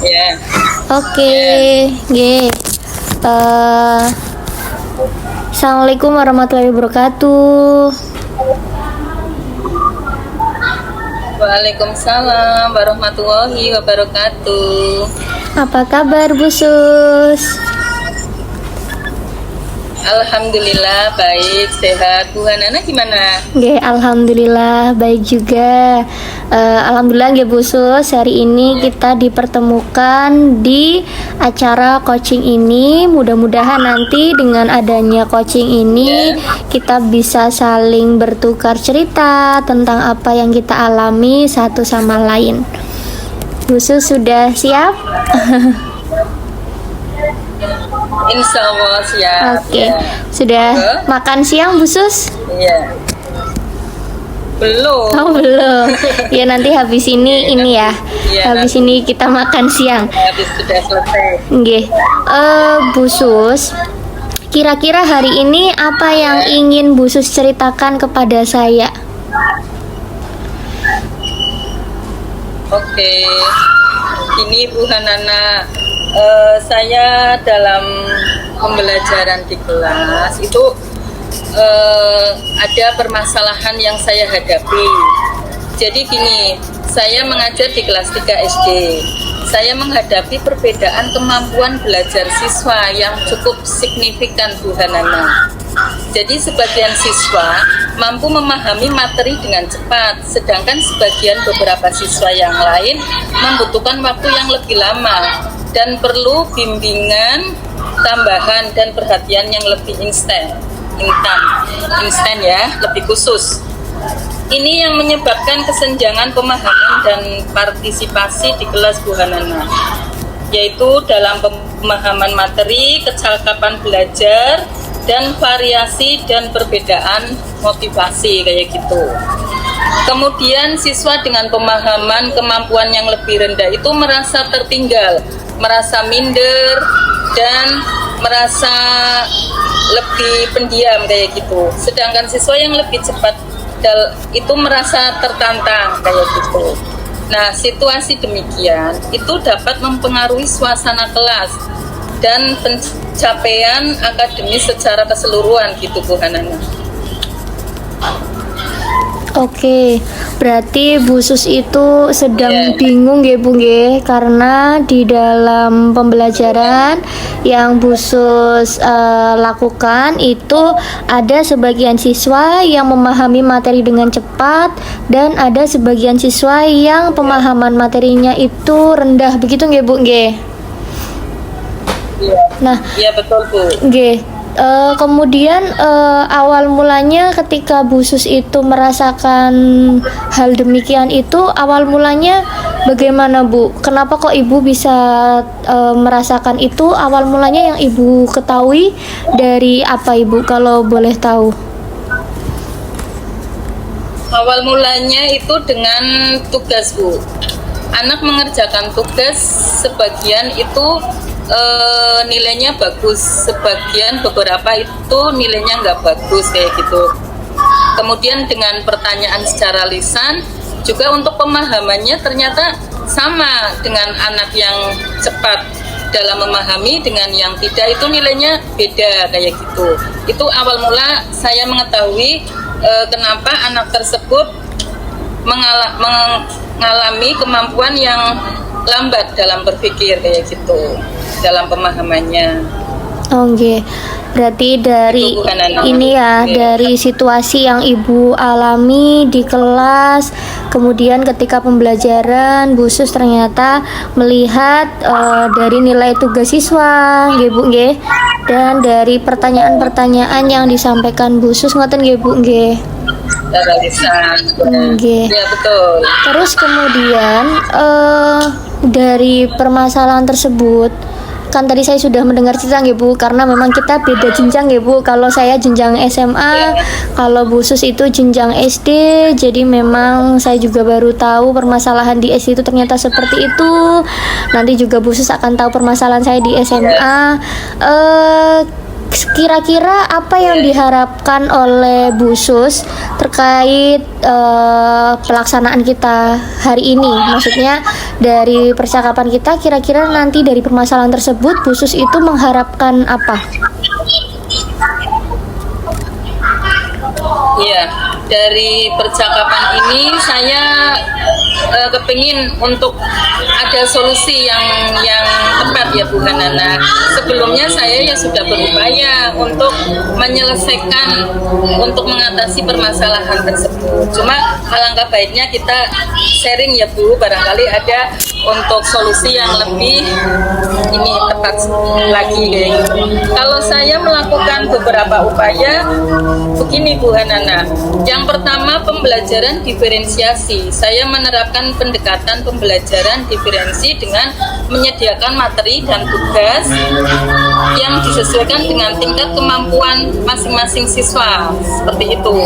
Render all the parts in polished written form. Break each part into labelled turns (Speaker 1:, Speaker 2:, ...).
Speaker 1: Ya.
Speaker 2: Oke, G. Assalamualaikum warahmatullahi wabarakatuh.
Speaker 1: Waalaikumsalam warahmatullahi wabarakatuh.
Speaker 2: Apa kabar Bu Sus?
Speaker 1: Alhamdulillah baik, sehat. Bu Hanana gimana?
Speaker 2: G, alhamdulillah baik juga. Alhamdulillah G Bu Sus, hari ini kita dipertemukan di acara coaching ini. Mudah-mudahan nanti dengan adanya coaching ini kita bisa saling bertukar cerita tentang apa yang kita alami satu sama lain. Bu Sus sudah siap?
Speaker 1: Insya Allah siap.
Speaker 2: Oke,
Speaker 1: Ya.
Speaker 2: sudah makan siang Bu Sus?
Speaker 1: Iya. Belum.
Speaker 2: Oh belum. Ya nanti habis ini ya.
Speaker 1: Iya,
Speaker 2: Habis ini kita makan siang.
Speaker 1: Habis sudah selesai.
Speaker 2: Nggih. Bu Sus, kira-kira hari ini apa yang ingin Bu Sus ceritakan kepada saya?
Speaker 1: Oke. Ini Bu Hanana, saya dalam pembelajaran di kelas itu ada permasalahan yang saya hadapi. Jadi gini, saya mengajar di kelas 3 SD. Saya menghadapi perbedaan kemampuan belajar siswa yang cukup signifikan, Bu Hanana. Jadi sebagian siswa mampu memahami materi dengan cepat, sedangkan sebagian beberapa siswa yang lain membutuhkan waktu yang lebih lama dan perlu bimbingan tambahan dan perhatian yang lebih instan ya, lebih khusus. Ini yang menyebabkan kesenjangan pemahaman dan partisipasi di kelas Bu Hanana, yaitu dalam pemahaman materi, kecakapan belajar, dan variasi dan perbedaan motivasi kayak gitu. Kemudian siswa dengan pemahaman kemampuan yang lebih rendah itu merasa tertinggal, merasa minder, dan merasa lebih pendiam kayak gitu. Sedangkan siswa yang lebih cepat itu merasa tertantang kayak gitu. Nah, situasi demikian itu dapat mempengaruhi suasana kelas dan pencapaian akademis secara keseluruhan gitu Bu Hanana.
Speaker 2: Oke, berarti Bu Sus itu sedang bingung ya Bu Nge, karena di dalam pembelajaran yang Bu Sus lakukan itu ada sebagian siswa yang memahami materi dengan cepat dan ada sebagian siswa yang pemahaman materinya itu rendah, begitu nggih Bu Nge? Nah,
Speaker 1: iya betul Bu.
Speaker 2: Nggih. Kemudian awal mulanya ketika Bu Sus itu merasakan hal demikian itu awal mulanya bagaimana Bu? Kenapa kok Ibu bisa merasakan itu? Awal mulanya yang Ibu ketahui dari apa Ibu kalau boleh tahu?
Speaker 1: Awal mulanya itu dengan tugas Bu. Anak mengerjakan tugas, sebagian itu nilainya bagus, sebagian beberapa itu nilainya nggak bagus kayak gitu. Kemudian dengan pertanyaan secara lisan juga untuk pemahamannya ternyata sama dengan anak yang cepat dalam memahami dengan yang tidak, itu nilainya beda kayak gitu. Itu awal mula saya mengetahui kenapa anak tersebut mengalami kemampuan yang lambat dalam berpikir kayak gitu, dalam pemahamannya.
Speaker 2: Oke, berarti dari ini ya, dari situasi yang Ibu alami di kelas, kemudian ketika pembelajaran Bu Sus ternyata melihat dari nilai tugas siswa, nggih Bu nggih, dan dari pertanyaan-pertanyaan yang disampaikan Bu Sus ngoten nggih Bu nggih.
Speaker 1: Nggih. Ya betul.
Speaker 2: Terus kemudian dari permasalahan tersebut, kan tadi saya sudah mendengar cerita nggih Bu, karena memang kita beda jenjang nggih Bu. Kalau saya jenjang SMA, kalau Bu Sus itu jenjang SD, jadi memang saya juga baru tahu permasalahan di SD itu ternyata seperti itu. Nanti juga Bu Sus akan tahu permasalahan saya di SMA. Kira-kira apa yang diharapkan oleh Bu Sus terkait pelaksanaan kita hari ini? Maksudnya dari percakapan kita, kira-kira nanti dari permasalahan tersebut Bu Sus itu mengharapkan apa?
Speaker 1: Iya, dari percakapan ini saya kepingin untuk ada solusi yang tepat ya Bu Hanana. Sebelumnya saya ya sudah berupaya untuk menyelesaikan, untuk mengatasi permasalahan tersebut. Cuma alangkah baiknya kita sharing ya Bu, barangkali ada untuk solusi yang lebih ini tepat lagi kayak gitu. Kalau saya melakukan beberapa upaya begini Bu Hanana. Yang pertama, pembelajaran diferensiasi. Saya menerapkan pendekatan pembelajaran diferensi dengan menyediakan materi dan tugas yang disesuaikan dengan tingkat kemampuan masing-masing siswa, seperti itu.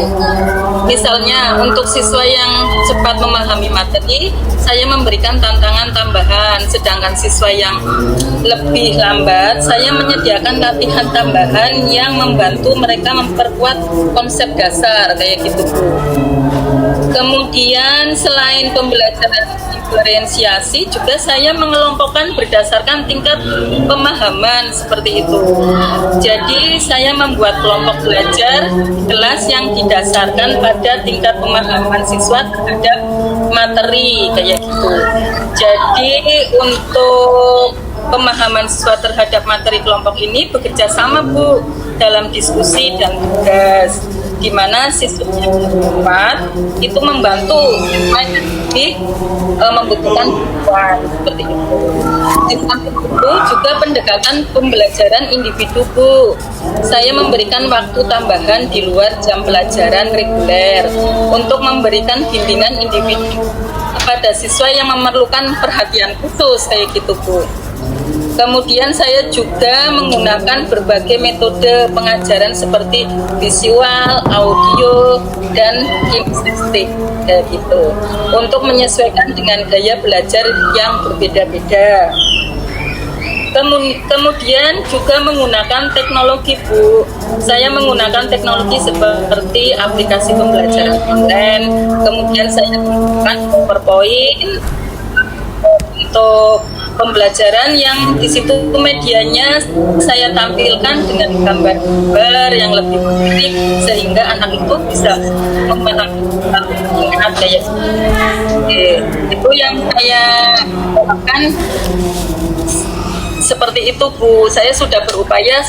Speaker 1: Misalnya untuk siswa yang cepat memahami materi, saya memberikan tantangan tambahan, sedangkan siswa yang lebih lambat, saya menyediakan latihan tambahan yang membantu mereka memperkuat konsep dasar kayak gitu Bu. Kemudian selain pembelajaran diferensiasi, juga saya mengelompokkan berdasarkan tingkat pemahaman seperti itu. Jadi saya membuat kelompok belajar kelas yang didasarkan pada tingkat pemahaman siswa terhadap materi kayak gitu. Jadi untuk pemahaman siswa terhadap materi kelompok ini bekerja sama Bu dalam diskusi dan tugas, di mana siswa yang tepat itu membantu siswa yang lebih membutuhkan bantuan seperti itu. Di samping itu juga pendekatan pembelajaran individu Bu. Saya memberikan waktu tambahan di luar jam pelajaran reguler untuk memberikan bimbingan individu kepada siswa yang memerlukan perhatian khusus kayak gitu Bu. Kemudian saya juga menggunakan berbagai metode pengajaran seperti visual, audio, dan kinestetik kayak gitu untuk menyesuaikan dengan gaya belajar yang berbeda-beda. Kemudian juga menggunakan teknologi Bu. Saya menggunakan teknologi seperti aplikasi pembelajaran online. Kemudian saya menggunakan PowerPoint untuk pembelajaran yang di situ medianya saya tampilkan dengan gambar-gambar yang lebih menarik sehingga anak itu bisa memahami dengan gaya. Itu yang saya lakukan seperti itu Bu. Saya sudah berupaya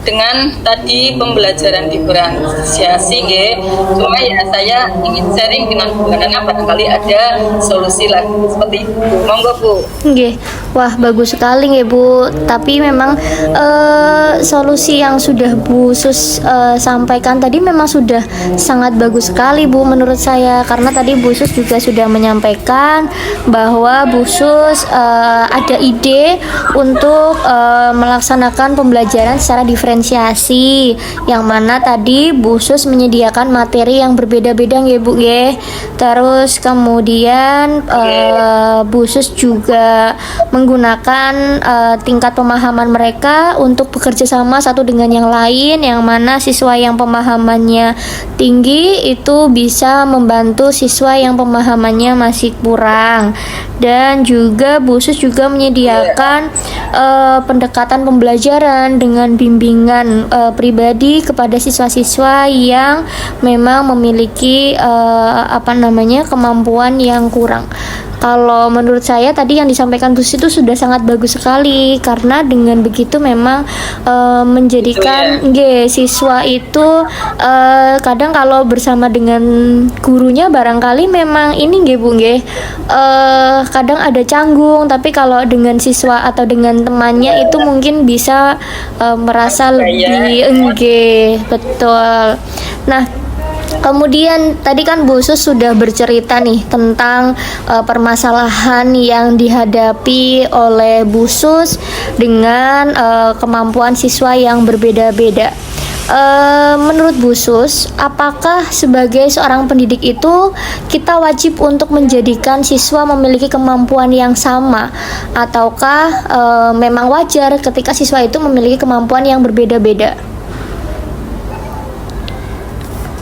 Speaker 1: dengan tadi pembelajaran diferensiasi nggih. Cuma ya saya ingin sharing dengan Bu Hanana, barangkali ada solusi lagi seperti itu. Monggo Bu.
Speaker 2: Nggih. Wah, bagus sekali nggih Bu. Tapi memang solusi yang sudah Bu Sus sampaikan tadi memang sudah sangat bagus sekali Bu menurut saya, karena tadi Bu Sus juga sudah menyampaikan bahwa Bu Sus ada ide untuk melaksanakan pembelajaran secara diferensiasi, yang mana tadi Bu Sus menyediakan materi yang berbeda-beda nggih Bu nggih. Terus kemudian Bu Sus juga menggunakan tingkat pemahaman mereka untuk bekerja sama satu dengan yang lain, yang mana siswa yang pemahamannya tinggi itu bisa membantu siswa yang pemahamannya masih kurang. Dan juga Bu Sus juga menyediakan pendekatan pembelajaran dengan bimbingan pribadi kepada siswa-siswa yang memang memiliki kemampuan yang kurang. Kalau menurut saya tadi yang disampaikan Bu Sus itu sudah sangat bagus sekali, karena dengan begitu memang menjadikan siswa itu kadang kalau bersama dengan gurunya barangkali memang ini nggih Bu nggih, kadang ada canggung, tapi kalau dengan siswa atau dengan temannya itu mungkin bisa merasa lebih nggih, betul. Nah, kemudian tadi kan Bu Sus sudah bercerita nih tentang permasalahan yang dihadapi oleh Bu Sus dengan kemampuan siswa yang berbeda-beda. Menurut Bu Sus, apakah sebagai seorang pendidik itu kita wajib untuk menjadikan siswa memiliki kemampuan yang sama, ataukah memang wajar ketika siswa itu memiliki kemampuan yang berbeda-beda?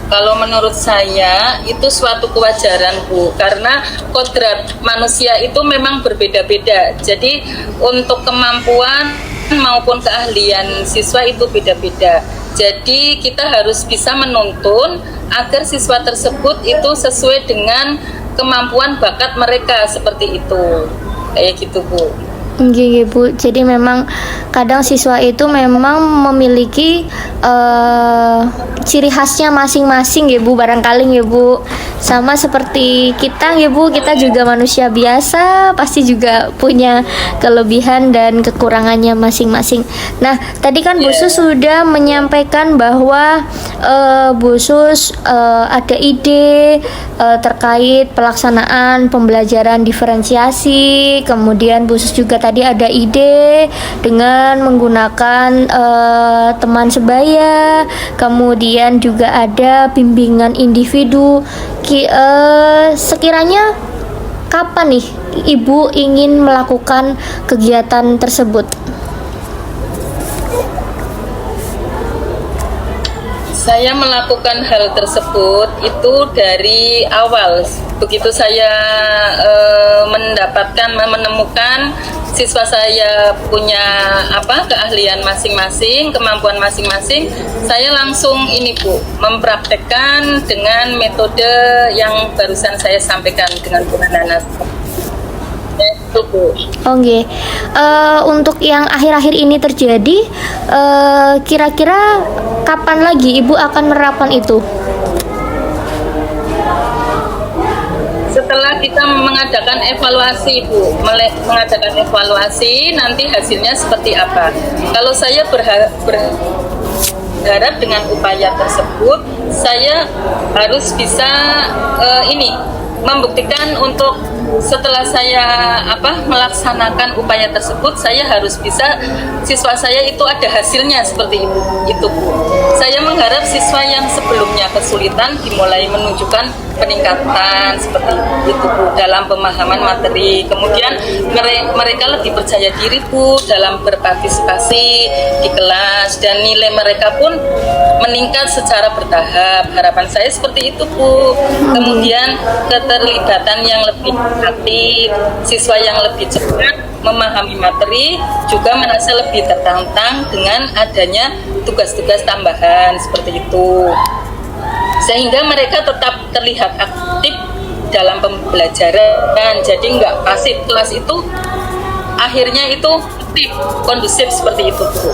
Speaker 1: Kalau menurut saya itu suatu kewajaran Bu, karena kodrat manusia itu memang berbeda-beda. Jadi untuk kemampuan maupun keahlian siswa itu beda-beda. Jadi kita harus bisa menuntun agar siswa tersebut itu sesuai dengan kemampuan bakat mereka, seperti itu. Kayak gitu Bu.
Speaker 2: Iya Bu, jadi memang kadang siswa itu memang memiliki ciri khasnya masing-masing ya Bu, barangkali ya Bu. Sama seperti kita ya Bu, kita juga manusia biasa, pasti juga punya kelebihan dan kekurangannya masing-masing. Nah, tadi kan Bu Sus sudah menyampaikan bahwa Bu Sus ada ide terkait pelaksanaan pembelajaran diferensiasi, kemudian Bu Sus juga tadi ada ide dengan menggunakan teman sebaya, kemudian juga ada bimbingan individu. Sekiranya kapan nih Ibu ingin melakukan kegiatan tersebut?
Speaker 1: Saya melakukan hal tersebut itu dari awal. Begitu saya menemukan siswa saya punya keahlian masing-masing, kemampuan masing-masing, saya langsung ini Bu, mempraktekkan dengan metode yang barusan saya sampaikan dengan Bu Nana. Itu Bu.
Speaker 2: Oke, untuk yang akhir-akhir ini terjadi, kira-kira kapan lagi Ibu akan menerapkan itu?
Speaker 1: Setelah kita mengadakan evaluasi Bu, mengadakan evaluasi, nanti hasilnya seperti apa. Kalau saya berharap dengan upaya tersebut, saya harus bisa membuktikan untuk setelah saya melaksanakan upaya tersebut, saya harus bisa siswa saya itu ada hasilnya seperti itu Bu. Saya mengharap siswa yang sebelumnya kesulitan dimulai menunjukkan peningkatan seperti itu Bu dalam pemahaman materi. Kemudian mereka lebih percaya diri Bu dalam berpartisipasi di kelas, dan nilai mereka pun meningkat secara bertahap. Harapan saya seperti itu Bu. Kemudian keterlibatan yang lebih aktif, siswa yang lebih cepat memahami materi, juga merasa lebih tertantang dengan adanya tugas-tugas tambahan seperti itu, sehingga mereka tetap terlihat aktif dalam pembelajaran. Jadi nggak pasif, kelas itu akhirnya itu aktif, kondusif seperti itu Bu.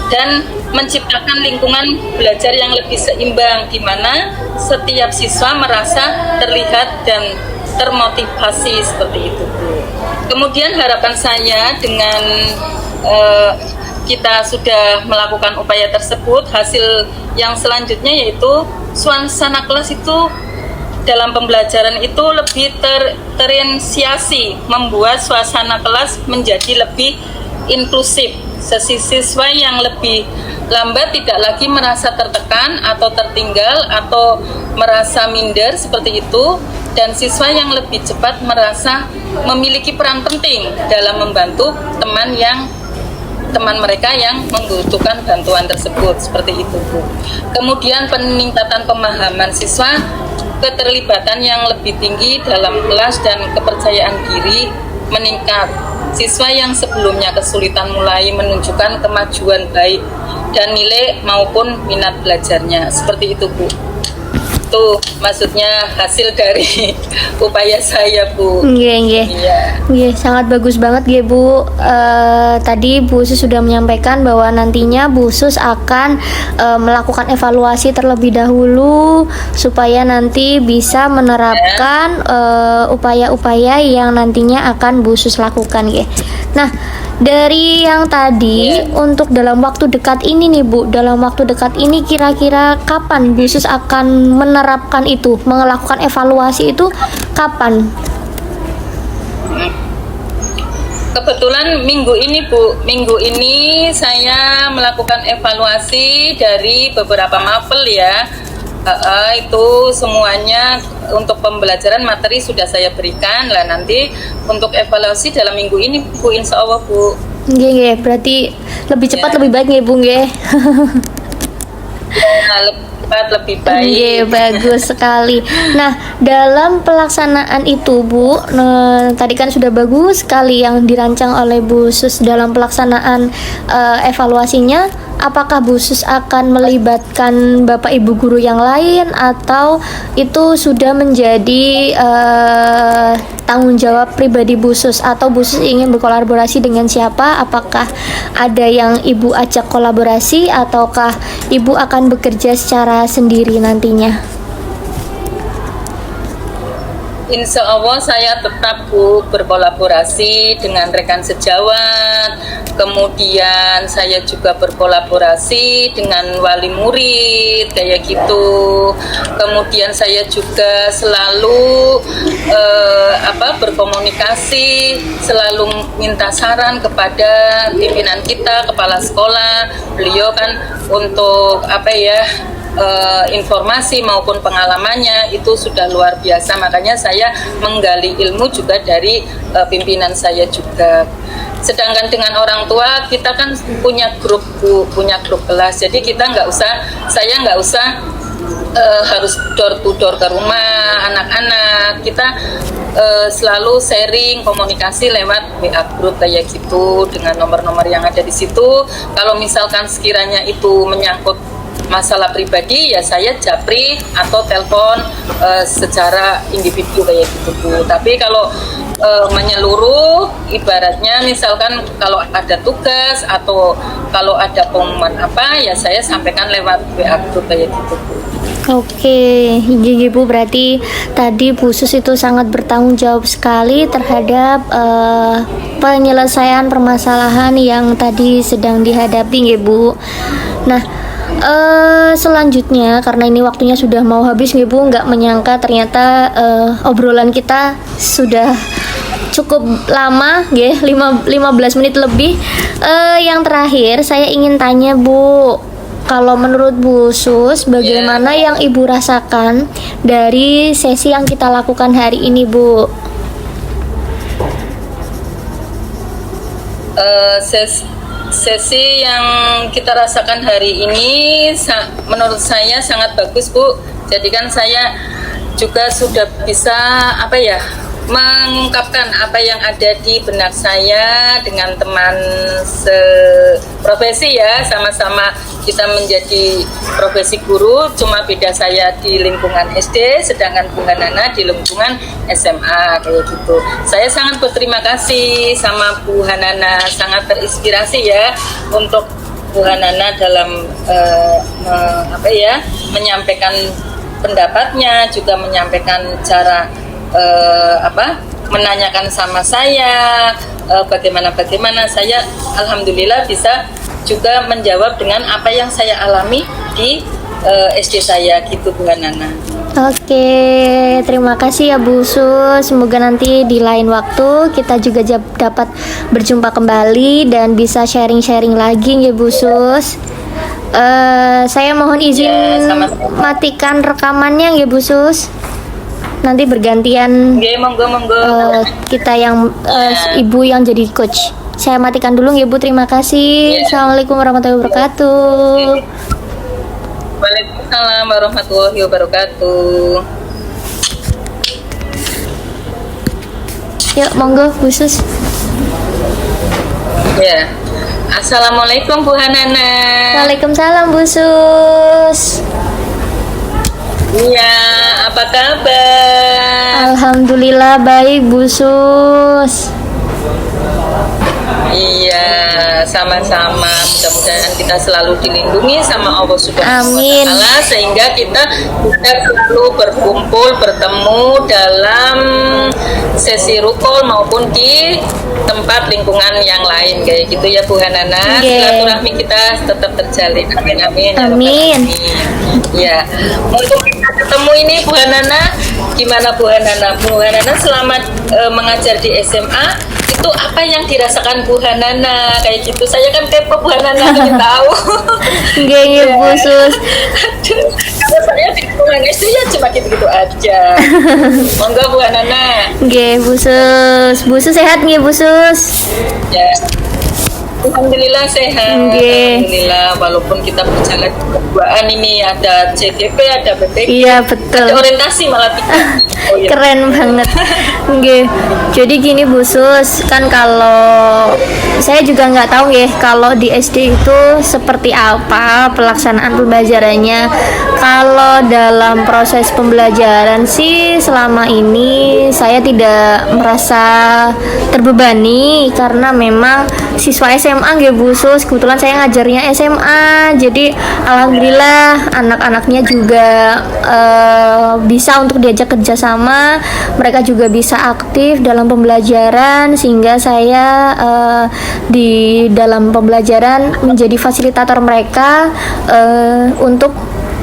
Speaker 1: Dan menciptakan lingkungan belajar yang lebih seimbang, di mana setiap siswa merasa terlihat dan termotivasi seperti itu Bu. Kemudian harapan saya dengan kita sudah melakukan upaya tersebut, hasil yang selanjutnya yaitu suasana kelas itu dalam pembelajaran itu lebih terensiasi, membuat suasana kelas menjadi lebih inklusif. Siswa yang lebih lambat tidak lagi merasa tertekan atau tertinggal atau merasa minder seperti itu, dan siswa yang lebih cepat merasa memiliki peran penting dalam membantu teman mereka yang membutuhkan bantuan tersebut seperti itu Bu. Kemudian peningkatan pemahaman siswa, keterlibatan yang lebih tinggi dalam kelas, dan kepercayaan diri meningkat. Siswa yang sebelumnya kesulitan mulai menunjukkan kemajuan baik dan nilai maupun minat belajarnya seperti itu Bu. Itu maksudnya hasil dari upaya saya Bu.
Speaker 2: Iya. Sangat bagus banget ya Bu. Tadi Bu Sus sudah menyampaikan bahwa nantinya Bu Sus akan melakukan evaluasi terlebih dahulu supaya nanti bisa menerapkan upaya-upaya yang nantinya akan Bu Sus lakukan ya. Nah, dari yang tadi untuk dalam waktu dekat ini nih Bu, dalam waktu dekat ini kira-kira kapan Bu Sus akan menerapkan itu, melakukan evaluasi itu kapan?
Speaker 1: Kebetulan minggu ini saya melakukan evaluasi dari beberapa mapel ya. Itu semuanya untuk pembelajaran materi sudah saya berikan lah. Nanti untuk evaluasi dalam minggu ini Bu, insya Allah Bu.
Speaker 2: Berarti lebih cepat lebih baik ya Bu.
Speaker 1: cepat, lebih
Speaker 2: Iya,
Speaker 1: baik.
Speaker 2: bagus sekali. Nah, dalam pelaksanaan itu, Bu, tadi kan sudah bagus sekali yang dirancang oleh Bu Sus dalam pelaksanaan evaluasinya. Apakah Bu Sus akan melibatkan Bapak Ibu guru yang lain atau itu sudah menjadi tanggung jawab pribadi Bu Sus, atau Bu Sus ingin berkolaborasi dengan siapa? Apakah ada yang Ibu ajak kolaborasi ataukah Ibu akan bekerja secara sendiri nantinya?
Speaker 1: Insya Allah saya tetap Bu berkolaborasi dengan rekan sejawat, kemudian saya juga berkolaborasi dengan wali murid kayak gitu. Kemudian saya juga selalu berkomunikasi, selalu minta saran kepada pimpinan kita, kepala sekolah. Beliau kan untuk informasi maupun pengalamannya itu sudah luar biasa, makanya saya menggali ilmu juga dari pimpinan saya juga. Sedangkan dengan orang tua kita kan punya grup Bu, punya grup kelas, jadi saya nggak usah harus door to door ke rumah anak-anak. Kita selalu sharing, komunikasi lewat WA group kayak gitu dengan nomor-nomor yang ada di situ. Kalau misalkan sekiranya itu menyangkut masalah pribadi, ya saya japri atau telepon secara individu kayak gitu Bu. Tapi kalau menyeluruh, ibaratnya misalkan kalau ada tugas atau kalau ada pengumuman ya saya sampaikan lewat WA group kayak gitu Bu.
Speaker 2: Oke, jadi Bu, berarti tadi Bu Sus itu sangat bertanggung jawab sekali terhadap penyelesaian permasalahan yang tadi sedang dihadapi, ya Bu. Nah, selanjutnya karena ini waktunya sudah mau habis, ya Bu, nggak menyangka ternyata obrolan kita sudah cukup lama, ya, 15 menit lebih. Yang terakhir saya ingin tanya Bu, kalau menurut Bu Sus, bagaimana yang Ibu rasakan dari sesi yang kita lakukan hari ini, Bu?
Speaker 1: Sesi yang kita rasakan hari ini menurut saya sangat bagus Bu. Jadi kan saya juga sudah bisa mengungkapkan apa yang ada di benak saya dengan teman seprofesi, ya, sama-sama kita menjadi profesi guru, cuma beda saya di lingkungan SD sedangkan Bu Hanana di lingkungan SMA kayak gitu. Saya sangat berterima kasih sama Bu Hanana, sangat terinspirasi ya untuk Bu Hanana dalam menyampaikan pendapatnya, juga menyampaikan cara menanyakan sama saya bagaimana saya alhamdulillah bisa juga menjawab dengan apa yang saya alami di SD saya gitu Bu Hanana.
Speaker 2: Oke, terima kasih ya Bu Sus. Semoga nanti di lain waktu kita juga dapat berjumpa kembali dan bisa sharing-sharing lagi ya Bu Sus. Saya mohon izin matikan rekamannya ya Bu Sus. Nanti bergantian
Speaker 1: monggo.
Speaker 2: kita yang Ibu yang jadi coach. Saya matikan dulu ya Bu, terima kasih. Assalamualaikum warahmatullahi wabarakatuh.
Speaker 1: Waalaikumsalam warahmatullahi wabarakatuh.
Speaker 2: Yuk monggo Bu Sus.
Speaker 1: Ya. Assalamualaikum Bu Hanana.
Speaker 2: Waalaikumsalam Bu Sus.
Speaker 1: Iya, apa kabar?
Speaker 2: Alhamdulillah baik Bu Sus.
Speaker 1: Iya, sama-sama. Mudah-mudahan kita selalu dilindungi sama Allah Subhanahu wa Ta'ala, sehingga kita selalu berkumpul, bertemu dalam sesi rukul maupun di tempat lingkungan yang lain kayak gitu ya Bu Hanana. Silaturahmi kita tetap terjalin. Amin amin.
Speaker 2: Amin.
Speaker 1: Ya, untuk kita ketemu ini Bu Hanana, gimana Bu Hanana? Bu Hanana selamat mengajar di SMA. Itu apa yang dirasakan Bu Hanana kayak gitu? Saya kan kepo Bu Hanana, ingin tahu.
Speaker 2: Nggih Bu Sus.
Speaker 1: Aduh, kalau saya di lingkungan SD ya cuma gitu-gitu aja. Monggo Bu Hanana.
Speaker 2: Nggih Bu Sus. Bu Sus sehat nggih Bu Sus?
Speaker 1: Ya. Alhamdulillah sehat.
Speaker 2: Nggih.
Speaker 1: Alhamdulillah, walaupun kita berjalan berduaan ini ada CDP, ada BPK,
Speaker 2: Iya
Speaker 1: ada
Speaker 2: betul.
Speaker 1: orientasi malah tiga. Oh iya.
Speaker 2: Keren banget. Nggih. Jadi gini Bu Sus, kan kalau saya juga nggak tahu ya kalau di SD itu seperti apa pelaksanaan pembelajarannya. Kalau dalam proses pembelajaran sih selama ini saya tidak merasa terbebani karena memang siswa SMA nggih Bu Sus, kebetulan saya ngajarnya SMA. Jadi alhamdulillah anak-anaknya juga bisa untuk diajak kerjasama, mereka juga bisa aktif dalam pembelajaran sehingga saya di dalam pembelajaran menjadi fasilitator mereka untuk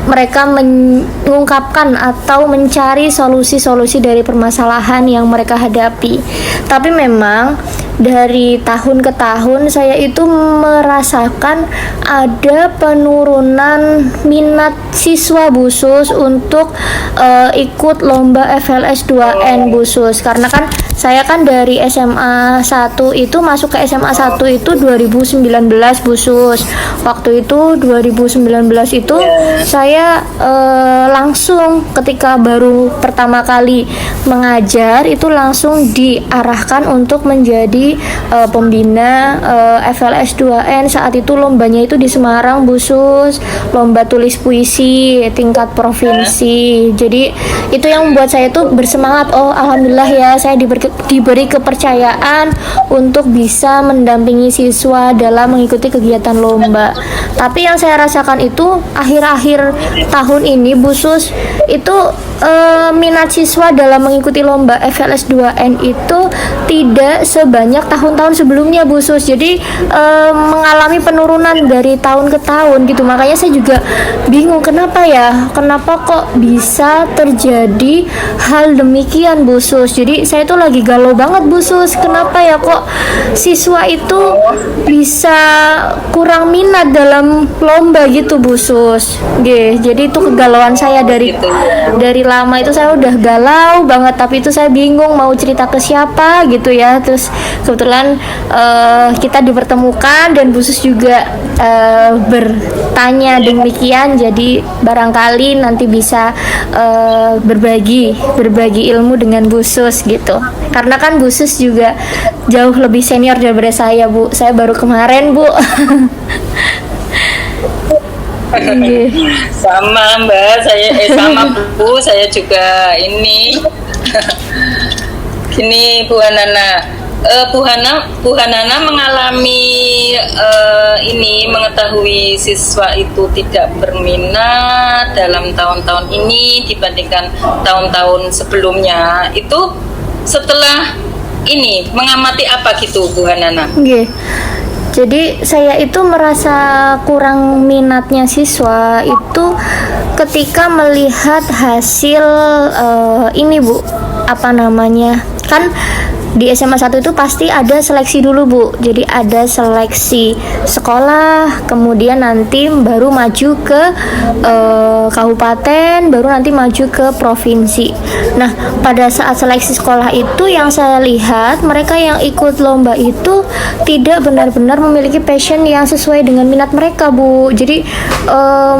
Speaker 2: mereka mengungkapkan atau mencari solusi-solusi dari permasalahan yang mereka hadapi. Tapi memang dari tahun ke tahun saya itu merasakan ada penurunan minat siswa Bu Sus untuk ikut lomba FLS 2N Bu Sus, karena kan saya kan dari SMA 1 itu masuk ke SMA 1 itu 2019 Bu Sus. Waktu itu 2019 itu saya langsung ketika baru pertama kali mengajar itu langsung diarahkan untuk menjadi pembina FLS 2N. Saat itu lombanya itu di Semarang Bu Sus, lomba tulis puisi tingkat provinsi. Jadi itu yang membuat saya tuh bersemangat. Oh alhamdulillah ya, saya diberi kepercayaan untuk bisa mendampingi siswa dalam mengikuti kegiatan lomba. Tapi yang saya rasakan itu akhir-akhir tahun ini Bu Sus, itu minat siswa dalam mengikuti lomba FLS 2N itu tidak sebanyak tahun-tahun sebelumnya Bu Sus. Jadi mengalami penurunan dari tahun ke tahun gitu. Makanya saya juga bingung kenapa ya, kenapa kok bisa terjadi hal demikian Bu Sus. Jadi saya tuh lagi galau banget Bu Sus, kenapa ya kok siswa itu bisa kurang minat dalam lomba gitu Bu Sus. Jadi itu kegalauan saya dari lama itu, saya udah galau banget, tapi itu saya bingung mau cerita ke siapa gitu ya. Terus kebetulan kita dipertemukan dan Bu Sus juga bertanya demikian, jadi barangkali nanti bisa berbagi ilmu dengan Bu Sus gitu. Karena kan Bu Sus juga jauh lebih senior daripada saya Bu. Saya baru kemarin Bu.
Speaker 1: Sama Mbak, sama Bu, saya juga ini. Gini Bu Hanana, Bu Hanana mengalami ini, mengetahui siswa itu tidak berminat dalam tahun-tahun ini dibandingkan tahun-tahun sebelumnya. Itu setelah ini mengamati apa gitu Bu Hanana?
Speaker 2: Jadi saya itu merasa kurang minatnya siswa itu ketika melihat hasil ini Bu, apa namanya, kan di SMA 1 itu pasti ada seleksi dulu Bu. Jadi ada seleksi sekolah, kemudian nanti baru maju ke kabupaten, baru nanti maju ke provinsi. Nah pada saat seleksi sekolah itu yang saya lihat mereka yang ikut lomba itu tidak benar-benar memiliki passion yang sesuai dengan minat mereka Bu. Jadi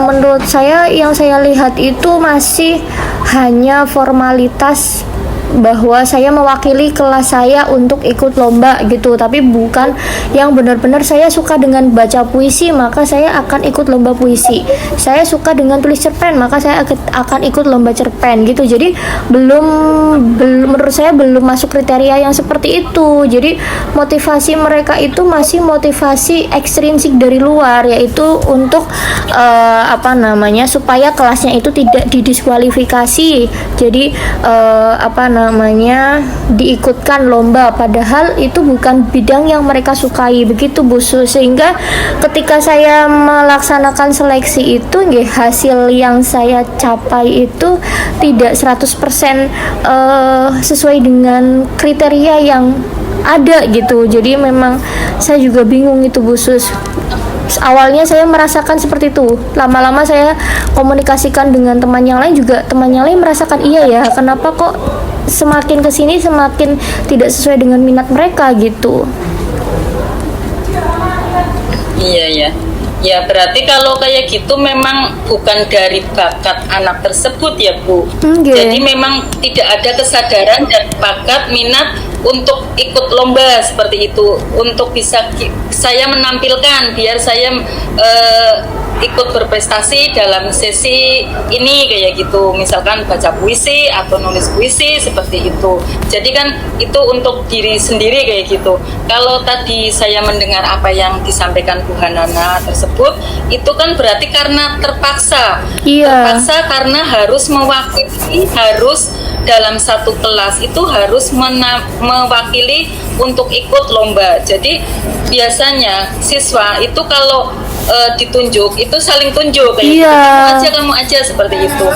Speaker 2: menurut saya yang saya lihat itu masih hanya formalitas bahwa saya mewakili kelas saya untuk ikut lomba gitu, tapi bukan yang benar-benar saya suka dengan baca puisi maka saya akan ikut lomba puisi, saya suka dengan tulis cerpen maka saya akan ikut lomba cerpen gitu. Jadi belum menurut saya belum masuk kriteria yang seperti itu. Jadi motivasi mereka itu masih motivasi ekstrinsik dari luar, yaitu untuk apa namanya, supaya kelasnya itu tidak didiskualifikasi. Jadi diikutkan lomba padahal itu bukan bidang yang mereka sukai begitu Bu Sus. Sehingga ketika saya melaksanakan seleksi itu hasil yang saya capai itu tidak 100% sesuai dengan kriteria yang ada gitu. Jadi memang saya juga bingung itu Bu Sus. Awalnya saya merasakan seperti itu, lama-lama saya komunikasikan dengan teman yang lain juga, teman yang lain merasakan iya ya, kenapa kok semakin kesini semakin tidak sesuai dengan minat mereka gitu.
Speaker 1: Iya ya. Ya berarti kalau kayak gitu memang bukan dari bakat anak tersebut ya Bu. Jadi memang tidak ada kesadaran dan bakat minat untuk ikut lomba seperti itu. Untuk bisa saya menampilkan biar saya ikut berprestasi dalam sesi ini kayak gitu, misalkan baca puisi atau nulis puisi seperti itu. Jadi kan itu untuk diri sendiri kayak gitu. Kalau tadi saya mendengar apa yang disampaikan Bu Hanana tersebut, itu kan berarti karena terpaksa. Terpaksa karena harus mewakili, harus dalam satu kelas itu harus mewakili untuk ikut lomba. Jadi biasanya siswa itu kalau ditunjuk itu saling tunjuk kayak gitu. Kamu aja seperti itu.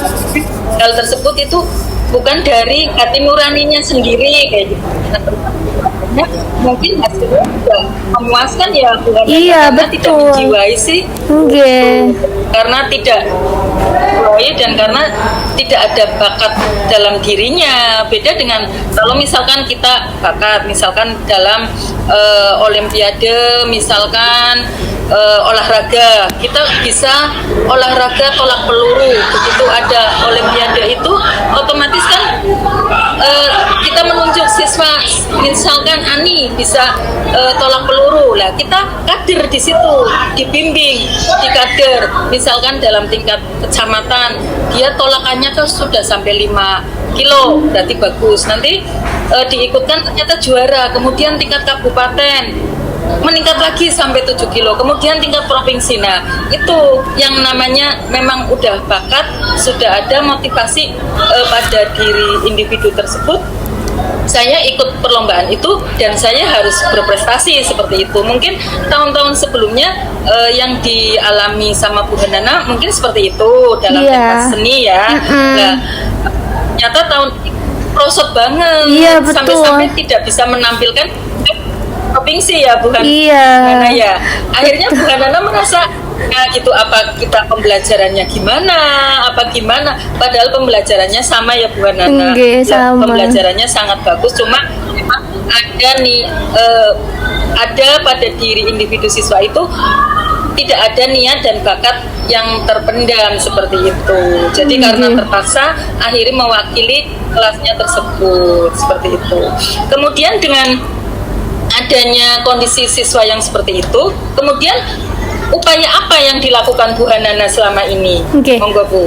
Speaker 1: Hal tersebut itu bukan dari hati nuraninya sendiri kayak gitu. Mungkin hasilnya juga memuaskan ya bukan karena tidak menjiwai sih. Karena tidak dan karena tidak ada bakat dalam dirinya. Beda dengan kalau misalkan kita bakat misalkan dalam olimpiade, misalkan olahraga, kita bisa olahraga tolak peluru. Begitu ada olimpiade itu otomatis kan kita menunjuk siswa, misalkan Ani bisa tolak peluru lah, kita kader di situ, dibimbing, dikader. Misalkan dalam tingkat kecamatan dia tolakannya tuh sudah sampai 5 kilo, berarti bagus. Nanti diikutkan ternyata juara. Kemudian tingkat kabupaten meningkat lagi sampai 7 kilo, kemudian tingkat provinsi. Nah itu yang namanya memang udah bakat, sudah ada motivasi pada diri individu tersebut. Saya ikut perlombaan itu dan saya harus berprestasi seperti itu. Mungkin tahun-tahun sebelumnya yang dialami sama Bu Hanana mungkin seperti itu dalam pentas seni ya. Nah, ternyata tahun ini prosot banget, sampai-sampai tidak bisa menampilkan provinsi ya Bu Hanana ya. Akhirnya Bu Hanana merasa gitu, apa kita pembelajarannya gimana, padahal pembelajarannya sama ya Bu Hanana. Pembelajarannya sangat bagus, cuma memang ada nih ada pada diri individu siswa itu tidak ada niat dan bakat yang terpendam seperti itu. Jadi karena terpaksa akhirnya mewakili kelasnya tersebut seperti itu. Kemudian dengan adanya kondisi siswa yang seperti itu, kemudian upaya apa yang dilakukan Bu Hanana selama ini? Monggo Bu.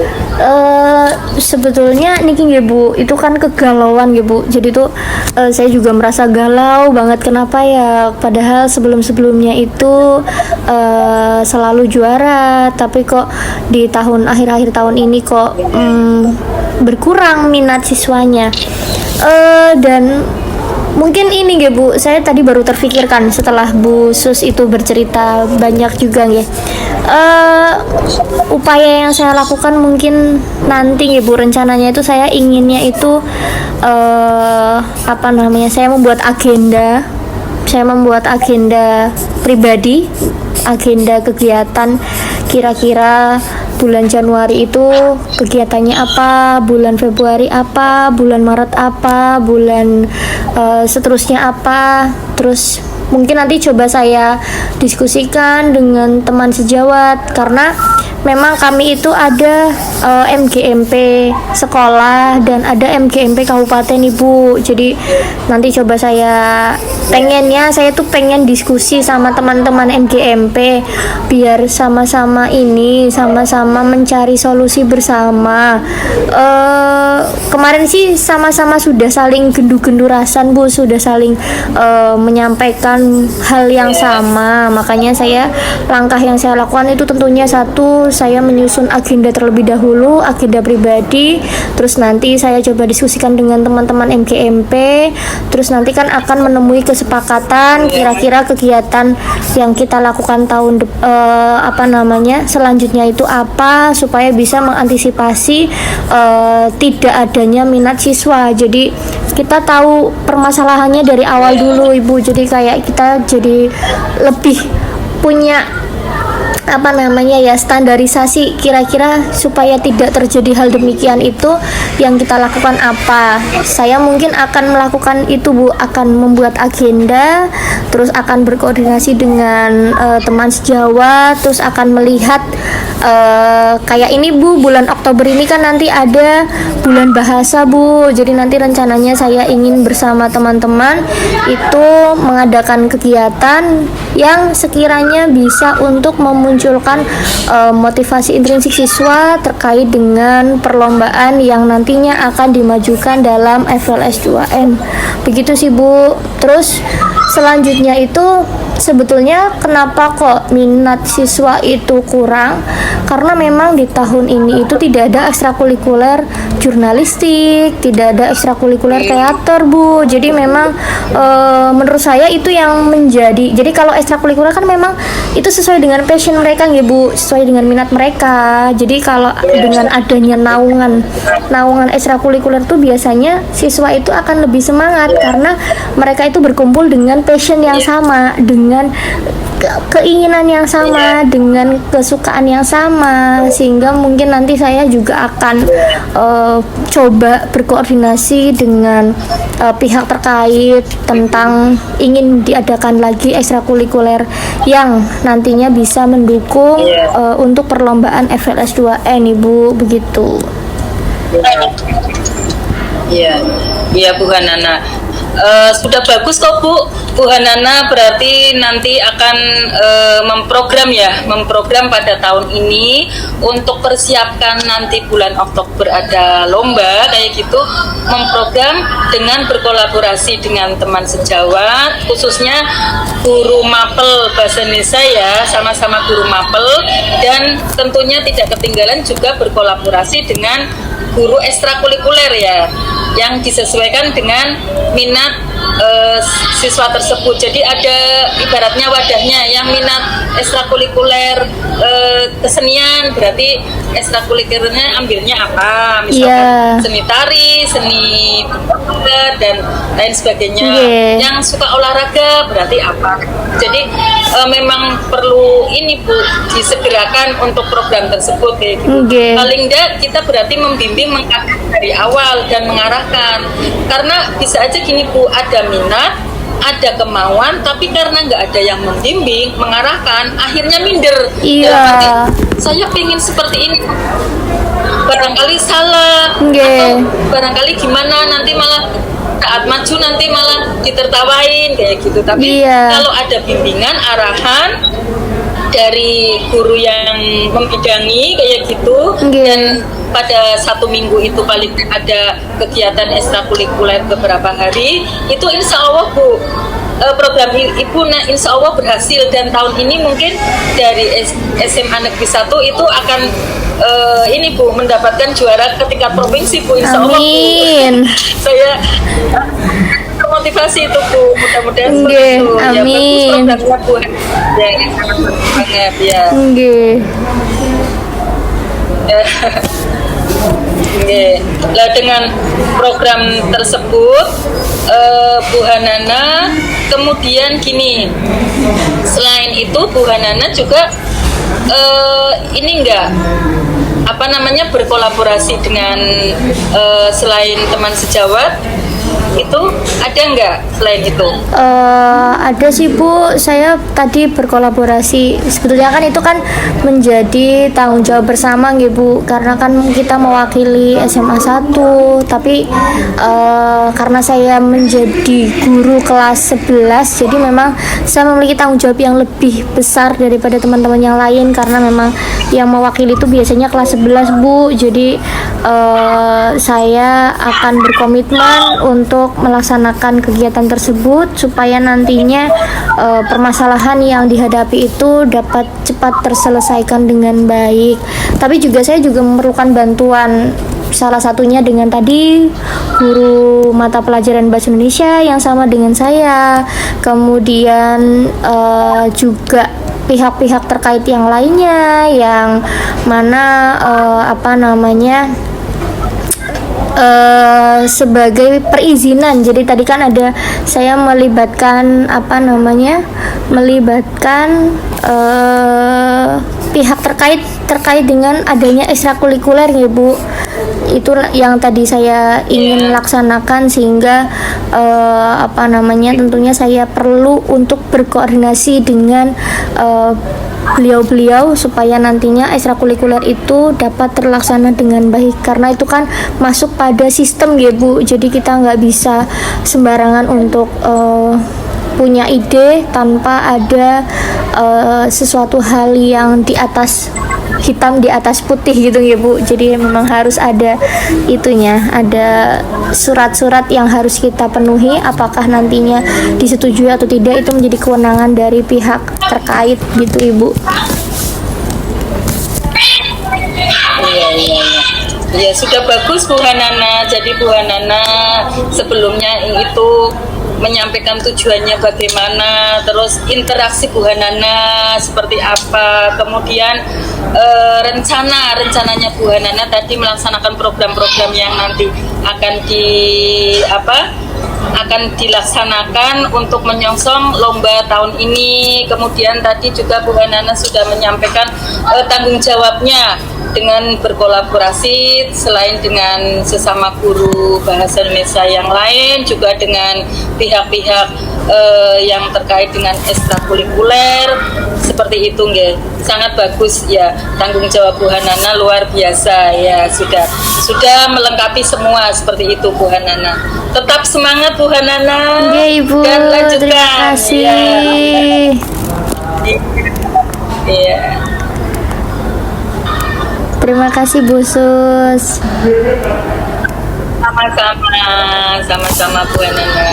Speaker 2: Sebetulnya niki nggih Bu, itu kan kegalauan nggih Bu. Jadi tuh saya juga merasa galau banget, kenapa ya, padahal sebelum-sebelumnya itu selalu juara, tapi kok di tahun akhir-akhir tahun ini kok berkurang minat siswanya. Dan mungkin ini nggih Bu, saya tadi baru terfikirkan setelah Bu Sus itu bercerita banyak juga nggih. Upaya yang saya lakukan mungkin nanti nggih Bu, rencananya itu saya inginnya itu saya membuat agenda pribadi, agenda kegiatan, kira-kira bulan Januari itu kegiatannya apa, bulan Februari apa, bulan Maret apa, bulan seterusnya apa. Terus mungkin nanti coba saya diskusikan dengan teman sejawat, karena memang kami itu ada MGMP sekolah dan ada MGMP kabupaten Ibu. Jadi nanti coba saya pengen diskusi sama teman-teman MGMP biar sama-sama mencari solusi bersama. Kemarin sih sama-sama sudah saling gendu-gendurasan Bu, sudah saling menyampaikan hal yang sama. Makanya langkah yang saya lakukan itu tentunya satu, saya menyusun agenda terlebih dahulu, agenda pribadi, terus nanti saya coba diskusikan dengan teman-teman MGMP, terus nanti kan akan menemui kesepakatan kira-kira kegiatan yang kita lakukan selanjutnya itu apa, supaya bisa mengantisipasi tidak adanya minat siswa. Jadi kita tahu permasalahannya dari awal dulu Ibu, jadi kayak kita jadi lebih punya standarisasi kira-kira supaya tidak terjadi hal demikian itu yang kita lakukan apa. Saya mungkin akan melakukan itu Bu, akan membuat agenda, terus akan berkoordinasi dengan teman sejawat, terus akan melihat kayak ini Bu, bulan Oktober ini kan nanti ada bulan bahasa Bu, jadi nanti rencananya saya ingin bersama teman-teman itu mengadakan kegiatan yang sekiranya bisa untuk memunculkan motivasi intrinsik siswa terkait dengan perlombaan yang nantinya akan dimajukan dalam FLS 2N. Begitu sih Bu. Terus selanjutnya itu sebetulnya kenapa kok minat siswa itu kurang? Karena memang di tahun ini itu tidak ada ekstrakurikuler jurnalistik, tidak ada ekstrakurikuler teater Bu. Jadi memang menurut saya itu yang menjadi, jadi kalau ekstrakurikuler kan memang itu sesuai dengan passion mereka ya Bu, sesuai dengan minat mereka. Jadi kalau dengan adanya naungan ekstrakurikuler tuh biasanya siswa itu akan lebih semangat karena mereka itu berkumpul dengan passion yang sama, dengan keinginan yang sama, dengan kesukaan yang sama, sehingga mungkin nanti saya juga akan coba berkoordinasi dengan pihak terkait tentang ingin diadakan lagi ekstrakurikuler yang nantinya bisa mendukung untuk perlombaan FLS 2N Ibu, begitu.
Speaker 1: Iya, iya Bu Hanana. Sudah bagus kok Bu Hanana, berarti nanti akan memprogram pada tahun ini untuk persiapkan nanti bulan Oktober ada lomba kayak gitu, memprogram dengan berkolaborasi dengan teman sejawat, khususnya guru mapel bahasa Indonesia ya, sama-sama guru mapel, dan tentunya tidak ketinggalan juga berkolaborasi dengan guru ekstrakurikuler ya, yang disesuaikan dengan minat siswa tersebut. Jadi ada ibaratnya wadahnya, yang minat ekstrakurikuler kesenian, berarti ekstrakurikulernya ambilnya apa, misalkan seni tari, seni dan lain sebagainya. Yang suka olahraga berarti apa. Jadi memang perlu ini Bu, disegerakan untuk program tersebut kayak gitu. Paling enggak kita berarti membimbing, mengkaji dari awal dan mengarahkan, karena bisa aja gini Bu, ada minat, ada kemauan, tapi karena nggak ada yang membimbing, mengarahkan, akhirnya minder. Nanti saya pengen seperti ini, barangkali salah, atau barangkali gimana, nanti malah saat maju nanti malah ditertawain kayak gitu. Tapi kalau ada bimbingan, arahan dari guru yang membidangi kayak gitu, dan pada 1 minggu itu paling ada kegiatan ekstrakurikuler beberapa hari, itu insya Allah Bu, program Ibu insya Allah berhasil, dan tahun ini mungkin dari SMA Negeri 1 itu akan ini Bu, mendapatkan juara ke tingkat provinsi Bu, insya Allah Bu. Saya motivasi itu Bu, mudah-mudahan seperti itu. Ya bagus programnya Bu, ya sangat bagus banget ya. Nah, dengan program tersebut Bu Hanana, kemudian gini, selain itu Bu Hanana juga ini enggak berkolaborasi dengan selain teman sejawat itu, ada nggak selain itu?
Speaker 2: Ada sih Bu, saya tadi berkolaborasi, sebetulnya kan itu kan menjadi tanggung jawab bersama nggih Bu, karena kan kita mewakili SMA 1, tapi karena saya menjadi guru kelas 11, jadi memang saya memiliki tanggung jawab yang lebih besar daripada teman-teman yang lain, karena memang yang mewakili itu biasanya kelas 11 Bu. Jadi saya akan berkomitmen untuk melaksanakan kegiatan tersebut supaya nantinya permasalahan yang dihadapi itu dapat cepat terselesaikan dengan baik. Tapi juga saya juga memerlukan bantuan, salah satunya dengan tadi guru mata pelajaran bahasa Indonesia yang sama dengan saya, kemudian juga pihak-pihak terkait yang lainnya, yang mana sebagai perizinan. Jadi tadi kan ada saya melibatkan pihak terkait dengan adanya ekstrakurikuler ya Bu, itu yang tadi saya ingin laksanakan, sehingga tentunya saya perlu untuk berkoordinasi dengan beliau-beliau supaya nantinya ekstrakurikuler itu dapat terlaksana dengan baik, karena itu kan masuk pada sistem ya Bu, jadi kita nggak bisa sembarangan untuk punya ide tanpa ada sesuatu hal yang di atas hitam di atas putih gitu ya Bu. Jadi memang harus ada itunya, ada surat-surat yang harus kita penuhi, apakah nantinya disetujui atau tidak itu menjadi kewenangan dari pihak terkait gitu Ibu.
Speaker 1: Iya. Ya sudah bagus Bu Hanana. Jadi Bu Hanana sebelumnya itu menyampaikan tujuannya bagaimana, terus interaksi Bu Hanana seperti apa, kemudian rencananya Bu Hanana tadi melaksanakan program-program yang nanti akan dilaksanakan untuk menyongsong lomba tahun ini. Kemudian tadi juga Bu Hanana sudah menyampaikan tanggung jawabnya dengan berkolaborasi selain dengan sesama guru bahasa Indonesia yang lain, juga dengan pihak-pihak yang terkait dengan ekstrakurikuler seperti itu nggih. Sangat bagus ya, tanggung jawab Bu Hanana luar biasa ya, sudah melengkapi semua seperti itu Bu Hanana. Tetap semangat Bu Hanana.
Speaker 2: Iya Ibu,
Speaker 1: dan lanjutkan.
Speaker 2: terima kasih.
Speaker 1: Iya.
Speaker 2: Terima kasih Bu Sus.
Speaker 1: Sama-sama Bu Hanana.